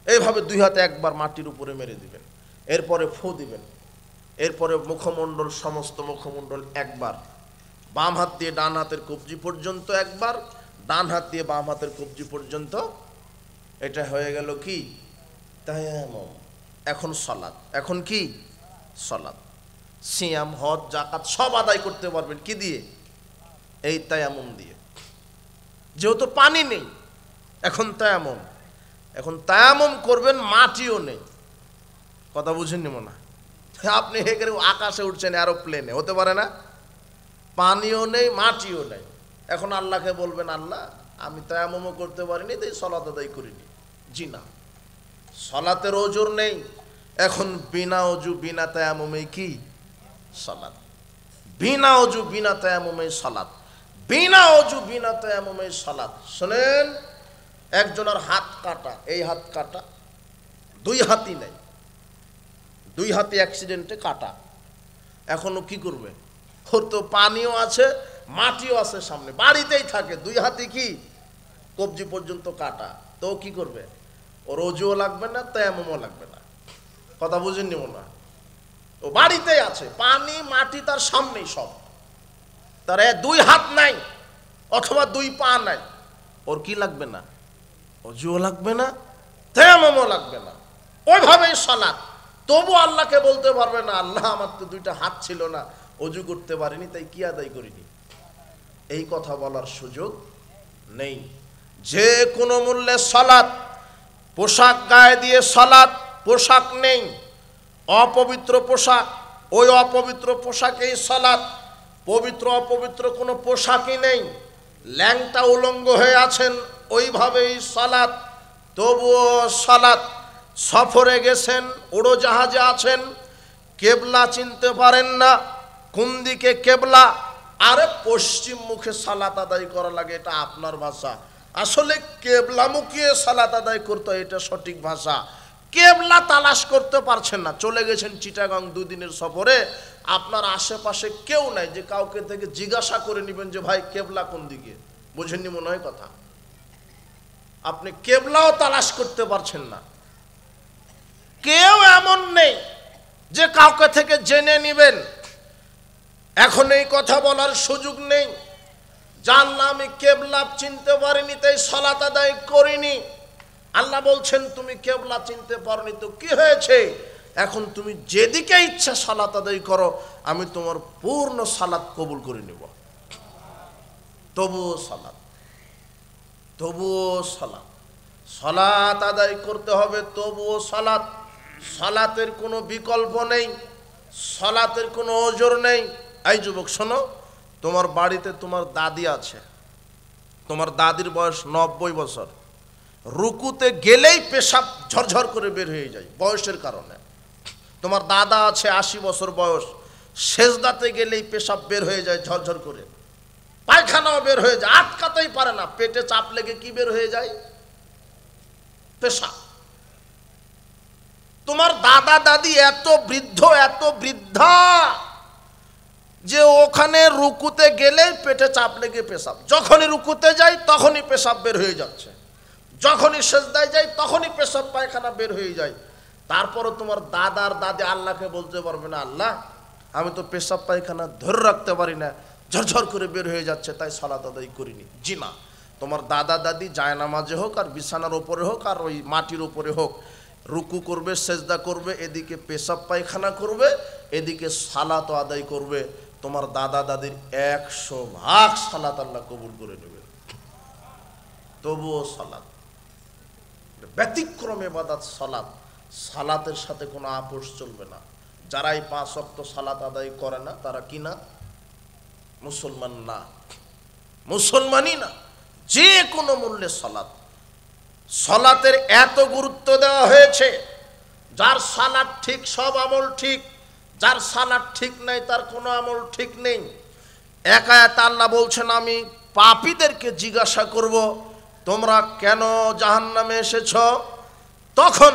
এইভাবে 2 হাতে একবার মাটির উপরে মেরে দিবেন। এরপরে ফু দিবেন। এরপরে মুখমণ্ডল, সমস্ত মুখমণ্ডল একবার, বাম হাত দিয়ে ডান হাতের কবজি পর্যন্ত একবার, ডান হাত দিয়ে বাম হাতের কবজি পর্যন্ত। এটা হয়ে গেল কি? তায়াম্মুম। এখন সালাত। এখন কি? সালাত। সিয়াম, হজ, যাকাত সব আদায় করতে পারবেন কি দিয়ে? এই তায়াম্মুম দিয়ে। যেহেতু পানি নেই, এখন তায়াম্মুম। এখন তায়াম্মুম করবেন, মাটিও নেই। কথা বুঝেননি মনে হয়? আপনি হেঁকে আকাশে উঠছেন, এরোপ্লেনে, হতে পারে না? পানিও নেই, মাটিও নেই। এখন আল্লাহকে বলবেন, আল্লাহ আমি তায়াম্মুমও করতে পারিনি, তাই সালাত আদায় করিনি। জি না, সালাতের ওজোর নেই। এখন বিনা অজু বিনা তায়াম্মুমে কি? সালাত। বিনা অজু বিনা তায়াম্মুমে সালাত। বিনা অজু বিনা তায়াম্মুমে সালাত। শুনেন, একজনের হাত কাটা, এই হাত কাটা, 2 হাতই নেই, 2 হাতে অ্যাক্সিডেন্টে কাটা। এখনো কি করবে? ওর তো পানিও আছে, মাটিও আছে সামনে, বাড়িতেই থাকে, 2 হাতে কি? কবজি পর্যন্ত কাটা। তো কি করবে? ওর অজুও লাগবে না, তায়াম্মুমও লাগবে না। কথা বুঝেননি মনে হয়? ও বাড়িতেই আছে, পানি মাটি তার সামনেই সব। তার 2 হাত নাই অথবা 2 পা নাই, ওর কি লাগবে না? অজুও লাগবে না, তায়াম্মুমও লাগবে না। ওইভাবেই সালাত। তবু আল্লাহকে বলতে পারবে না, আল্লাহ আমার তো 2টা হাত ছিল না, অজু করতে পারিনি, তাই কি আদায় করিনি। এই কথা বলার সুযোগ নেই। যে কোনো মূল্যে সালাত। পোশাক গায়ে দিয়ে সালাত, পোশাক নেই, অপবিত্র পোশাক, ওই অপবিত্র পোশাকেই সালাত। পবিত্র অপবিত্র কোনো পোশাকই নেই, ল্যাংটা উলঙ্গ হয়ে আছেন, ওইভাবেই সালাত। তবুও সালাত। সফরে গেছেন, উড়োজাহাজে আছেন, কেবলা চিনতে পারেন না, কোন দিকে কেবলা? আরে পশ্চিম মুখে সালাত আদায় করা লাগে, এটা আপনার ভাষা। আসলে কেবলা মুখিয়ে সালাত আদায় করতে হয়, এটা সঠিক ভাষা। কেবলা তালাশ করতে পারছেন না, চলে গেছেন চিটাগাং 2 দিনের সফরে, আপনার আশেপাশে কেউ নাই যে কাউকে থেকে জিজ্ঞাসা করে নেবেন যে ভাই কেবলা কোন দিকে। বুঝেননি মনে হয় কথা? আপনি কেবলাও তালাশ করতে পারছেন না। কেউ এমন নেই যে কাউকে থেকে জেনে নেবেন। এখন এই কথা বলার সুযোগ নেই। জানলাম আমি কেবলা চিনতে পারিনি, তাই সালাত আদায় করিনি। আল্লাহ বলছেন তুমি কেবলা চিনতে পারোনি তো কি হয়েছে? এখন তুমি যেদিকে ইচ্ছা সালাত আদায় করো, আমি তোমার পূর্ণ সালাত কবুল করে নেব। তবুও সালাত, তবুও সালাত। সালাত আদায় করতে হবে, তবুও সালাত। সালাতের কোনো বিকল্প নেই, সালাতের কোনো ওজোর নেই। এই যুবক শোনো, তোমার বাড়িতে তোমার দাদি আছে, তোমার দাদির বয়স 90 বছর, রুকুতে গেলেই পেশাব ঝরঝর করে বের হয়ে যায় বয়সের কারণে। তোমার দাদা আছে 80 বছর বয়স, সেজদাতে গেলেই পেশাব বের হয়ে যায় ঝরঝর করে, পায়খানাও বের হয়ে যায়, আটকাতেই পারে না, পেটে চাপ লেগে কি বের হয়ে যায়? পেশাব। তোমার দাদা দাদি এত বৃদ্ধ, এত বৃদ্ধা যে ওখানে রুকুতে গেলেই পেটে চাপ লেগে পেশাব, যখনই রুকুতে যায় তখনই পেশাব বের হয়ে যাচ্ছে, যখনই সেজদায় যায় তখনই পেশাব পায়খানা বের হয়ে যায়। তারপরও তোমার দাদার দাদি আল্লাহকে বলতে পারবে না, আল্লাহ আমি তো পেশাব পায়খানা ধরে রাখতে পারি না, ঝরঝর করে বের হয়ে যাচ্ছে, তাই সালাত আদায় করিনি। জি না, তোমার দাদা দাদি জায়নামাজে হোক আর বিছানার ওপরে হোক আর ওই মাটির ওপরে হোক, রুকু করবে, সেজদা করবে, এদিকে পেশাব পায়খানা করবে, এদিকে সালাত আদায় করবে। তোমার দাদা দাদির 100% সালাত আল্লাহ কবুল করে নেবে। তবুও সালাত ব্যতিক্রম ইবাদত সালাত। সালাতের সাথে কোনো আপোষ চলবে না। যারাই 5 ওয়াক্ত সালাত আদায় করে না তারা কি না? মুসলমান না, মুসলমানই না। যে কোনো মূল্যে সালাত। সালাতের এত গুরুত্ব দেওয়া হয়েছে, যার সালাত ঠিক সব আমল ঠিক, যার সালাত ঠিক নাই তার কোনো আমল ঠিক নেই। এক আয়াতে আল্লাহ বলছেন আমি পাপীদেরকে জিজ্ঞাসা করব তোমরা কেন জাহান্নামে এসেছ? তখন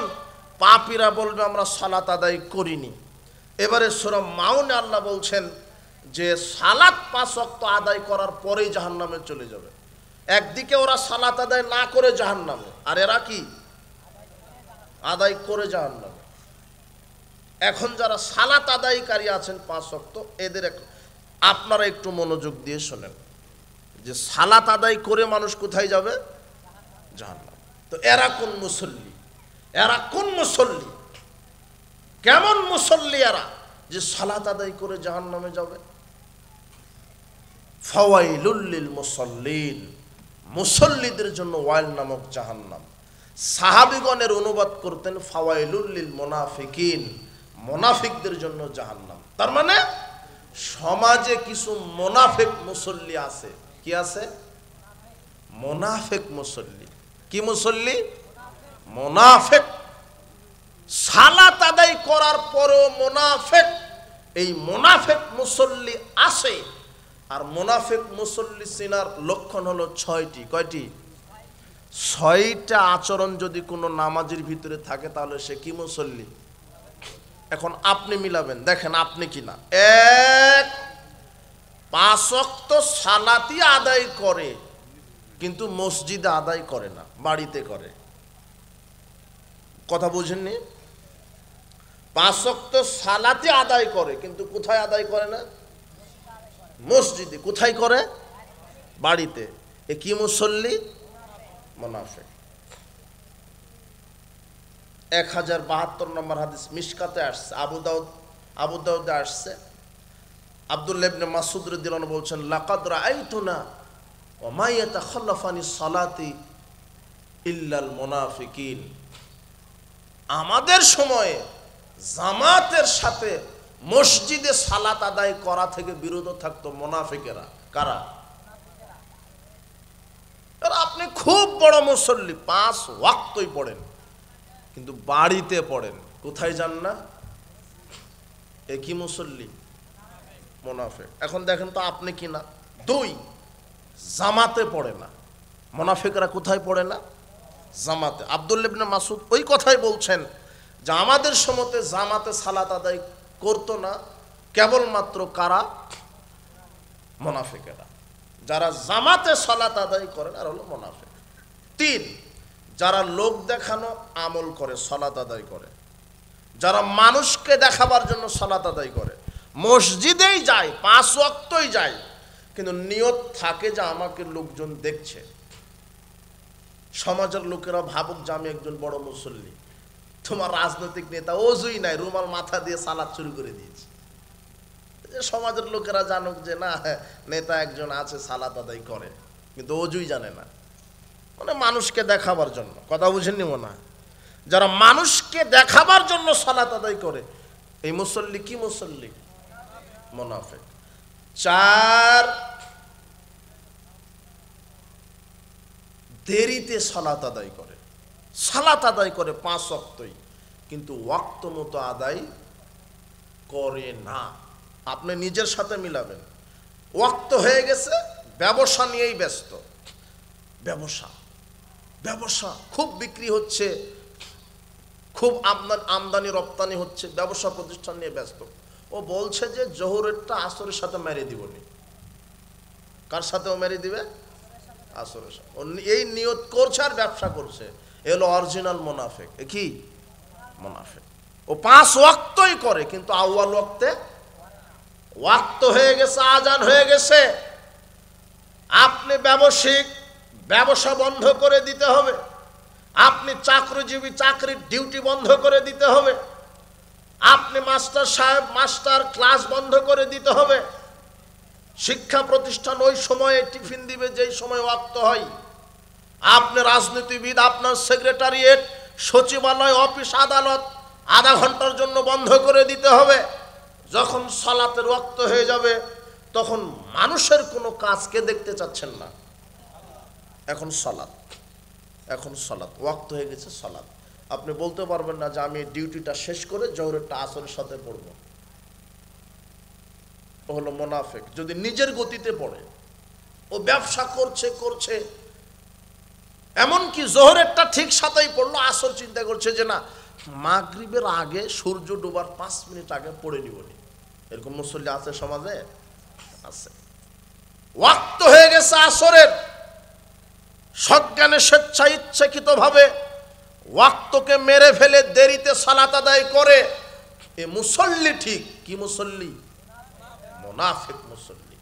পাপীরা বলবে আমরা সালাত আদায় করিনি। এবারে সূরা মাউনে আল্লাহ বলছেন যে সালাত 5 ওয়াক্ত আদায় করার পরেই জাহান্নামে চলে যাবে। একদিকে ওরা সালাত আদায় না করে জাহান্নামে, আর এরা কি আদায় করে জাহান্নামে। এখন যারা সালাত আদায়কারী আছেন 5 ওয়াক্ত, এদের আপনারা একটু মনোযোগ দিয়ে শোনেন যে সালাত আদায় করে মানুষ কোথায় যাবে? জাহান্নামে। তো এরা কোন মুসল্লি? এরা কোন মুসল্লি? কেমন মুসল্লি এরা যে সালাত আদায় করে জাহান্নামে যাবে? ফাওয়াইলুল লিল মুসাল্লিন, মুসল্লিদের জন্য ওয়াইল নামক জাহান্নাম। সাহাবীগণের অনুবাদ করতেন ফাওয়াইলুল লিল মুনাফিকিন, মুনাফিকদের জন্য জাহান্নাম। তার মানে সমাজে কিছু মুনাফিক মুসল্লি আছে। কি আছে? মুনাফিক মুসল্লি। কি মুসল্লি? মুনাফিক। সালাত আদায় করার পরেও মুনাফিক। এই মুনাফিক মুসল্লি আছে। আর মুনাফিক মুসল্লি চিনার লক্ষণ হলো 6টি। কয়টি? 6টা আচরণ যদি কোনো নামাজের ভিতরে থাকে তাহলে সে কি মুসল্লি? এখন আপনি মিলাবেন, দেখেন আপনি কিনা। 1, 5 ওয়াক্ত সালাতই আদায় করে কিন্তু মসজিদে আদায় করে না, বাড়িতে করে। কথা বুঝেননি? 5 ওয়াক্ত সালাতই আদায় করে কিন্তু কোথায় আদায় করে না? মসজিদে। কোথায় করে? বাড়িতে। এ কি মুসল্লি? মুনাফিক। 1072 নম্বর হাদিস মিশকাতে আসছে, আবু দাউদে আসছে। আব্দুল্লাহ ইবনে মাসউদ রাদিয়াল্লাহু আনহু বলছেন লাকাদ রাআইতুনা ওয়া মা ইয়াতাখাল্লাফানি সালাতি ইল্লাল মুনাফিকিন। আমাদের সময়ে জামাতের সাথে মসজিদে সালাত আদায় করা থেকে বিরত থাকতো মুনাফিকেরা। কারা? আপনি খুব বড় মুসল্লি, 5 ওয়াক্তই পড়েন কিন্তু বাড়িতে পড়েন, কোথায় যান না। এ কি মুসল্লি? মুনাফিক। এখন দেখেন তো আপনি কি না। 2, জামাতে পড়ে না। মুনাফিকরা কোথায় পড়ে না? জামাতে। আব্দুল্লাহ ইবনে মাসউদ ওই কথাই বলছেন যে আমাদের সময়তে জামাতে সালাত আদায় করতো না কেবলমাত্র কারা? মুনাফিকেরা। যারা জামাতে সালাত আদায় করেন আর হলো মুনাফিক। 3, যারা লোক দেখানো আমল করে সালাত আদায় করে, যারা মানুষকে দেখাবার জন্য সালাত আদায় করে, মসজিদেই যায় 5 ওয়াক্তই যায় কিন্তু নিয়ত থাকে যে আমাকে লোকজন দেখছে, সমাজের লোকেরা ভাবুক যে আমি একজন বড় মুসল্লি। তোমার রাজনৈতিক নেতা ওযুই নাই, রুমাল মাথা দিয়ে সালাত শুরু করে দিয়েছে, সমাজের লোকেরা জানুক যে না নেতা একজন আছে সালাত আদায় করে কিন্তু ওযুই জানে না, মানে মানুষকে দেখাবার জন্য। কথা বুঝেননি মনে হয়? যারা মানুষকে দেখাবার জন্য সালাত আদায় করে এই মুসল্লি কি মুসল্লি? মুনাফিক। 4, দেরিতে সালাত আদায় করে। সালাত আদায় করে 5 ওয়াক্তই কিন্তু ওয়াক্ত মতো আদায় করে না। আপনি নিজের সাথে মিলাবেন। ওয়াক্ত হয়ে গেছে, ব্যবসা নিয়েই ব্যস্ত। ব্যবসা খুব বিক্রি হচ্ছে, খুব আমদানি রপ্তানি হচ্ছে, ব্যবসা প্রতিষ্ঠান নিয়ে ব্যস্ত। ও বলছে যে জোহরেরটা আসরের সাথে মেরে দিবনি। কার সাথে ও মেরে দিবে? আসরের সাথে। এই নিয়ত করছে আর ব্যবসা করছে। এলো অরিজিনাল মুনাফিক। কি মুনাফিক? ও 5 ওয়াক্তই করে কিন্তু আউয়াল ওয়াক্তে, ওয়াক্ত হয়ে গেছে, আজান হয়ে গেছে, আপনি ব্যবসায়িক ব্যবসা বন্ধ করে দিতে হবে, আপনি চাকরিজীবী চাকরির ডিউটি বন্ধ করে দিতে হবে, আপনি মাস্টার সাহেব মাস্টার ক্লাস বন্ধ করে দিতে হবে। শিক্ষা প্রতিষ্ঠান ওই সময়ে টিফিন দিবে যেই সময় ওয়াক্ত হয়। আপনি রাজনীতিবিদ, আপনার সেক্রেটারিয়েট, সচিবালয়, অফিস, আদালত আধা ঘন্টার জন্য বন্ধ করে দিতে হবে। যখন সালাতের ওয়াক্ত হয়ে যাবে তখন মানুষের কোনো কাজকে দেখতে চাচ্ছেন না। এখন সালাত ওয়াক্ত হয়ে গেছে, সালাত। আপনি বলতে পারবেন না যে আমি ডিউটিটা শেষ করে জোহরেরটা আসরের সাথে পড়ব। ও হলো মুনাফিক। যদি নিজের গতিতে পড়ে, ও ব্যবসা করছে, এমনকি জোহরেরটা ঠিক সাথেই পড়লো, আসর চিন্তা করছে যে না মাগরিবের আগে সূর্য ডোবার 5 মিনিট আগে পড়ে নিবনি। এরকম মুসল্লি আছে সমাজে? আছে। ওয়াক্ত হয়ে গেছে আসরের, সজ্ঞানে স্বেচ্ছা ইচ্ছাকৃত ভাবে ওয়াক্তকে মেরে ফেলে দেরিতে সালাত আদায় করে, এ মুসল্লি ঠিক কি মুসল্লি? মুনাফিক মুসল্লি।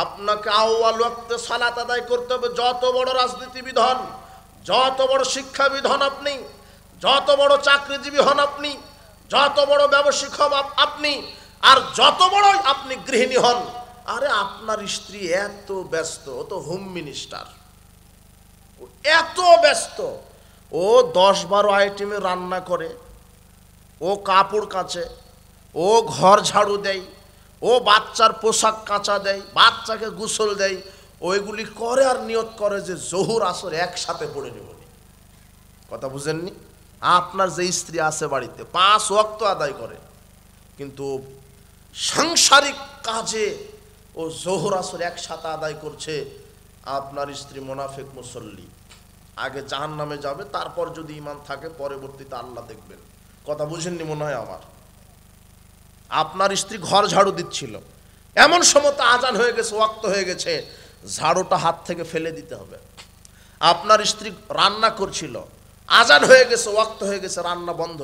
আপনাকে আউয়াল ওয়াক্তে সালাত আদায় করতে হবে। যত বড় রাজনীতিবিদ হন, যত বড় শিক্ষাবিদ হন আপনি, যত বড় চাকরিজীবী হন আপনি, যত বড় ব্যবসায়িক হন আপনি, আর যত বড় আপনি গৃহিণী হন, আরে আপনার স্ত্রী এত ব্যস্ত, ও তো হোম মিনিস্টার, এত ব্যস্ত, ও 10-12 আইটেমে রান্না করে, ও কাপড় কাচে, ও ঘর ঝাড়ু দেয়, ও বাচ্চার পোশাক কাচা দেয়, বাচ্চাকে গোসল দেয়, ওইগুলি করে আর নিয়ত করে যে জোহর আসর একসাথে পড়ে নেব। কথা বুঝেননি? আপনার যে স্ত্রী আছে বাড়িতে 5 ওয়াক্ত আদায় করে, কিন্তু সাংসারিক কাজে ও জোহর আসর একসাথে আদায় করছে, আপনার স্ত্রী মুনাফিক মুসল্লি। আগে জাহান্নামে যাবে, তারপর যদি ঈমান থাকে পরবর্তীতে আল্লাহ দেখবেন। কথা বুঝেননি মনে হয় আমার। আপনার স্ত্রী ঘর ঝাড়ু দিচ্ছিল, এমন সময় আজান হয়ে গেছে, ওয়াক্ত হয়ে গেছে, ঝাড়ুটা হাত থেকে ফেলে দিতে হবে। আপনার স্ত্রী রান্না করছিল, আজান হয়ে গেছে, ওয়াক্ত হয়ে গেছে, রান্না বন্ধ।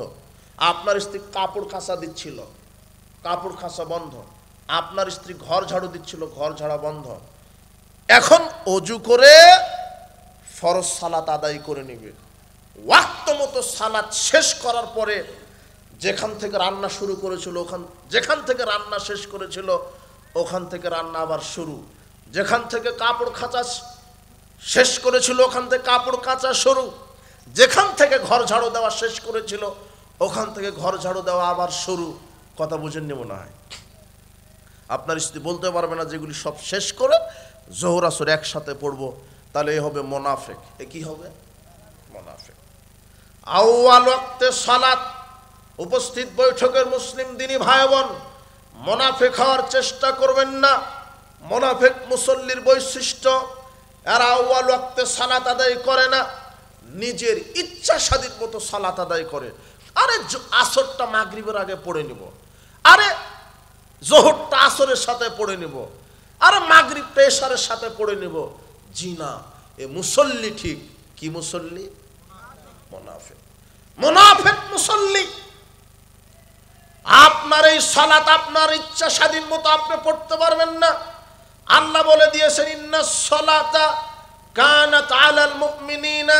আপনার স্ত্রী কাপড় কাচা দিচ্ছিল, কাপড় কাচা বন্ধ। আপনার স্ত্রী ঘর ঝাড়ু দিচ্ছিল, ঘর ঝাড়া বন্ধ। এখন অজু করে ফরজ সালাত আদায় করে নিবে। ওয়াক্ত মতো সালাত শেষ করার পরে যেখান থেকে রান্না শুরু করেছিল, যেখান থেকে রান্না শেষ করেছিল ওখান থেকে রান্না আবার শুরু। যেখান থেকে কাপড় কাচা শেষ করেছিল ওখান থেকে কাপড় কাচা শুরু। যেখান থেকে ঘর ঝাড়ু দেওয়া শেষ করেছিল ওখান থেকে ঘর ঝাড়ু দেওয়া আবার শুরু। কথা বুঝেননি মনে হয়? আপনার স্ত্রী বলতে পারবে না যেগুলি সব শেষ করে জোহর আসর একসাথে পড়বো, তাহলে এ হবে মুনাফিক। এ কি হবে? মুনাফিক। আউয়াল ওয়াক্তে সালাত। উপস্থিত বৈঠকের মুসলিম দিনী ভাই বোন, মুনাফিক হওয়ার চেষ্টা করবেন না। মুনাফিক মুসল্লির বৈশিষ্ট্য, এরা আউয়াল ওয়াক্তে সালাত আদায় করে না, নিজের ইচ্ছা স্বাধীন মতো সালাত আদায় করে। আরে আসরটা মাগরিবের আগে পড়ে নিব, আরে জোহরটা আসরের সাথে পড়ে নিব, আরে মাগরিবটা এশারের সাথে পড়ে নিব। জি না, এ মুসল্লি ঠিক কি মুসল্লি? মুনাফিক। মুনাফিক মুসল্লি। আপনার এই সালাত আপনার ইচ্ছা স্বাধীন মতো আপনি পড়তে পারবেন না। আল্লাহ বলে দিয়েছেন ইন্নাস সালাতা কানাত আলাল মুমিনিনা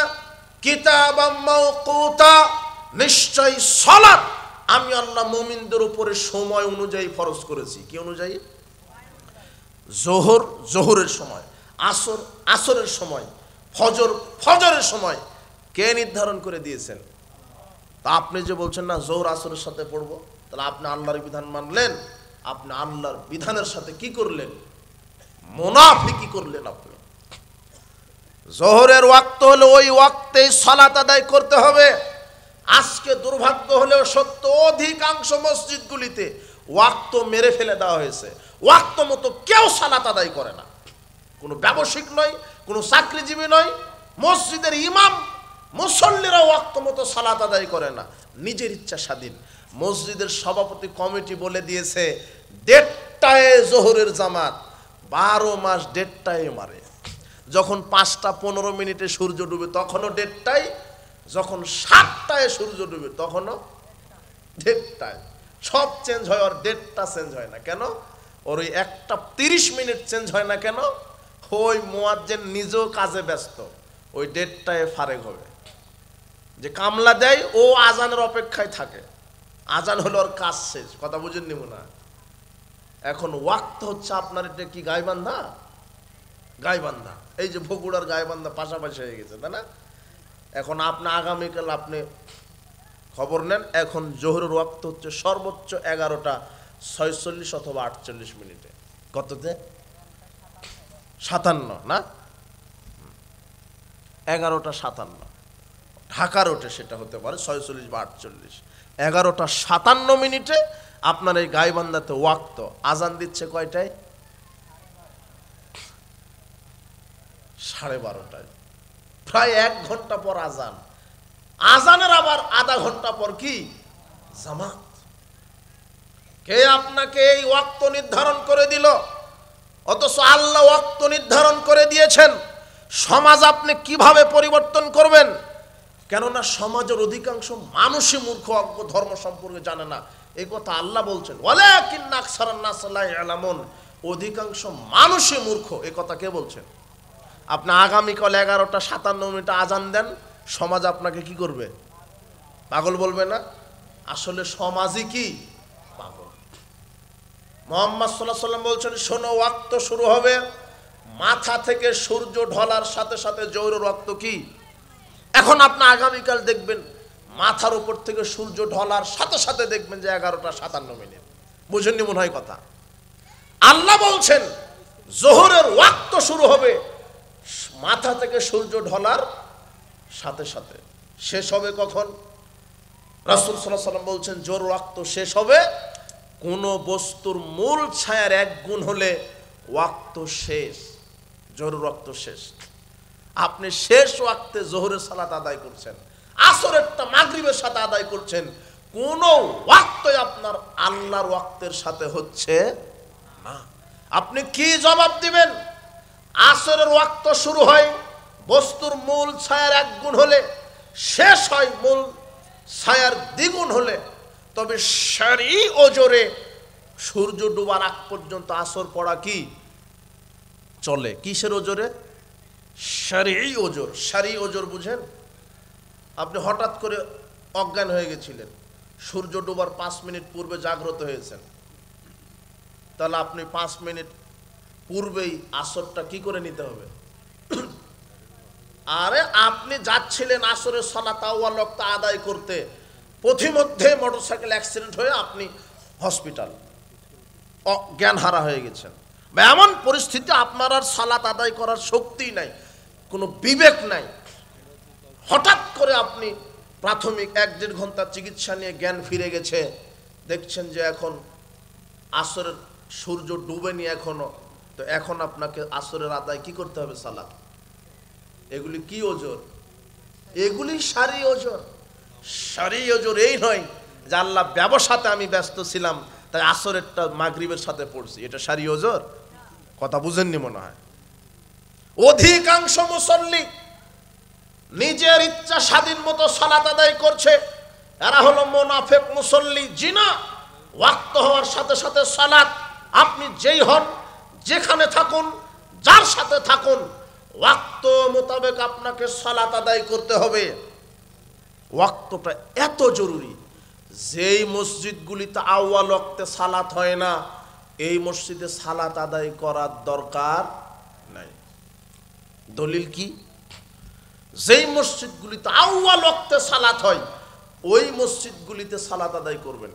কিতাবাম মাওকুতা, নিশ্চয় সালাত আমি আল্লাহ মুমিনদের উপরে সময় অনুযায়ী ফরজ করেছি। কি অনুযায়ী? জোহর জোহরের সময়, আসর আসরের সময়, ফজর ফজরের সময় কে নির্ধারণ করে দিয়েছেন? তা আপনি যে বলছেন না জোহর আসরের সাথে পড়বো, তাহলে আপনি আল্লাহর বিধান মানলেন, আপনি আল্লাহর বিধানের সাথে কি করলেন? মুনাফিকি করলেন আপনি। জোহরের ওয়াক্ত হলে ওই ওয়াক্তেই সালাত আদায় করতে হবে। আজকে দুর্ভাগ্য হলেও সত্য, অধিকাংশ মসজিদগুলিতে ওয়াক্ত মেরে ফেলে দেওয়া হয়েছে। ওয়াক্ত মতো কেউ সালাত আদায় করে না। কোনো ব্যবসায়িক নয়, কোনো চাকরিজীবী নয়, মসজিদের ইমাম মুসল্লিরা ওয়াক্ত মতো সালাত আদায় করে না, নিজের ইচ্ছা স্বাধীন। মসজিদের সভাপতি কমিটি বলে দিয়েছে 1:30টায় জোহরের জামাত, 12 মাস 1:30টায় মারে। যখন 5:15 সূর্য ডুবে তখনও 1:30টায়, যখন 7টায় সূর্য ডুবে তখনও 1:30টায়। সব চেঞ্জ হয়, ওর 1:30টা চেঞ্জ হয় না কেন? ওর ওই 1:30 চেঞ্জ হয় না কেন? ওই মুয়াজ্জিন নিজেও কাজে ব্যস্ত, ওই 1:30টায় ফারেক হবে। যে কামলা দেয় ও আজানের অপেক্ষায় থাকে, আজান হলো ওর কাজ শেষ। কথা বুঝেননি মনে হয়? এখন ওয়াক্ত হচ্ছে আপনার এটা কি গাইবান্ধা? গাইবান্ধা, এই যে বগুড়ার গাইবান্ধা পাশাপাশি হয়ে গেছে, তাই না? এখন আপনি আগামীকাল আপনি খবর নেন, এখন জোহরের ওয়াক্ত হচ্ছে সর্বোচ্চ 11:46 অথবা 48। কততে? 57 না? 11:57 ঢাকার ওঠে, সেটা হতে পারে 46 বা 48। 11:57 আপনার এই গাইবান্ধাতে ওয়াক্ত। আজান দিচ্ছে কয়টায়? 12:30টায়। প্রায় 1 ঘন্টা পর আজান, আজানের আবার আধা ঘন্টা পর কি জামাত। কে আপনাকে এই ওয়াক্ত নির্ধারণ করে দিল? অথচ আল্লাহ ওয়াক্ত নির্ধারণ করে দিয়েছেন। সমাজ আপনি কিভাবে পরিবর্তন করবেন? কেননা সমাজের অধিকাংশ মানুষই মূর্খ, অজ্ঞ, ধর্ম সম্পর্কে জানে না। এই কথা আল্লাহ বলছেন, ওয়ালাকিন্না আকসারান নাস লা ইয়ালামুন, অধিকাংশ মানুষই মূর্খ। এই কথা কে বলছেন? আপনি আগামীকাল 11:57 আজান দেন, সমাজ আপনাকে কি করবে? পাগল বলবে না? আসলে সমাজই কি পাগল। মুহাম্মদ সাল্লাল্লাহু আলাইহি ওয়াসাল্লাম বলছেন, শোনো, ওয়াক্ত শুরু হবে মাথা থেকে সূর্য ঢলার সাথে সাথে জোহরের ওয়াক্ত কি। এখন আপনি আগামীকাল দেখবেন মাথার উপর থেকে সূর্য ঢলার সাথে সাথে দেখবেন যে 11:57। বুঝেননি মনে হয় কথা? আল্লাহ বলছেন জোহরের ওয়াক্ত শুরু হবে মাথা থেকে সূর্য ঢলার সাথে সাথে। শেষ হবে কখন? রাসূল সাল্লাল্লাহু আলাইহি ওয়াসাল্লাম বলছেন জোহর ওয়াক্ত শেষ হবে কোন বস্তুর মূল ছায়ার 1 গুণ হলে ওয়াক্ত শেষ, জোহর ওয়াক্ত শেষ। আপনি শেষ ওয়াক্তে জোহরের সালাত আদায় করছেন, আসরেরটা মাগরিবের সাথে আদায় করছেন, কোন ওয়াক্তই আপনার আল্লাহর ওয়াক্তের সাথে হচ্ছে না। আপনি কি জবাব দিবেন? আসরের ওয়াক্ত শুরু হয় বস্তুর মূল ছায়ার 1 গুণ হলে, শেষ হয় মূল ছায়ার 2 গুণ হলে। তবে শরঈ ওজরে সূর্য ডোবার আগ পর্যন্ত আসর পড়া কি চলে। কিসের ওজরে? শরঈ ওজর। শরঈ ওজর বুঝেন? আপনি হঠাৎ করে অজ্ঞান হয়ে গেছিলেন, সূর্য ডোবার 5 মিনিট পূর্বে জাগ্রত হয়েছেন, তাহলে আপনি 5 মিনিট পূর্বেই আসরটা কি করে নিতে হবে? আরে আপনি যাচ্ছিলেন আসরের সালাত আউয়াল ওয়াক্ত আদায় করতে, পথিমধ্যে মোটরসাইকেল অ্যাক্সিডেন্ট হয়ে আপনি হসপিটাল, জ্ঞান হারা হয়ে গেছেন। এমন পরিস্থিতি আপনার আর সালাত আদায় করার শক্তি নাই, কোনো বিবেক নাই। হঠাৎ করে আপনি প্রাথমিক 1-1.5 ঘন্টা চিকিৎসা নিয়ে জ্ঞান ফিরে গেছে, দেখছেন যে এখন আসরের সূর্য ডুবেনি এখনো, তো এখন আপনাকে আসরের আদায় কি করতে হবে? সালাত। এগুলি কি ওজর? এগুলি শরঈ ওজর। শরঈ ওজর এই নয় যে আল্লাহ ব্যবসাতে আমি ব্যস্ত ছিলাম তাই আসরেরটা মাগরিবের সাথে পড়ছি, এটা শরঈ ওজর। কথা বুঝেননি মনে হয়। অধিকাংশ মুসল্লি নিজের ইচ্ছা স্বাধীন মতো সালাত আদায় করছে, এরা হলো মুনাফিক মুসল্লি। জিনা ওয়াক্ত হওয়ার সাথে সাথে সালাত, আপনি যেই হন, যেখানে থাকুন, যার সাথে থাকুন, ওয়াক্ত মোতাবেক আপনাকে সালাত আদায় করতে হবে। ওয়াক্তটা এত জরুরি, যেই মসজিদগুলিতে আউয়াল ওয়াক্তে সালাত হয় না, এই মসজিদে সালাত আদায় করার দরকার নাই। দলিল কি? যেই মসজিদগুলিতে আউয়াল ওয়াক্তে সালাত হয়, ওই মসজিদগুলিতে সালাত আদায় করবেন।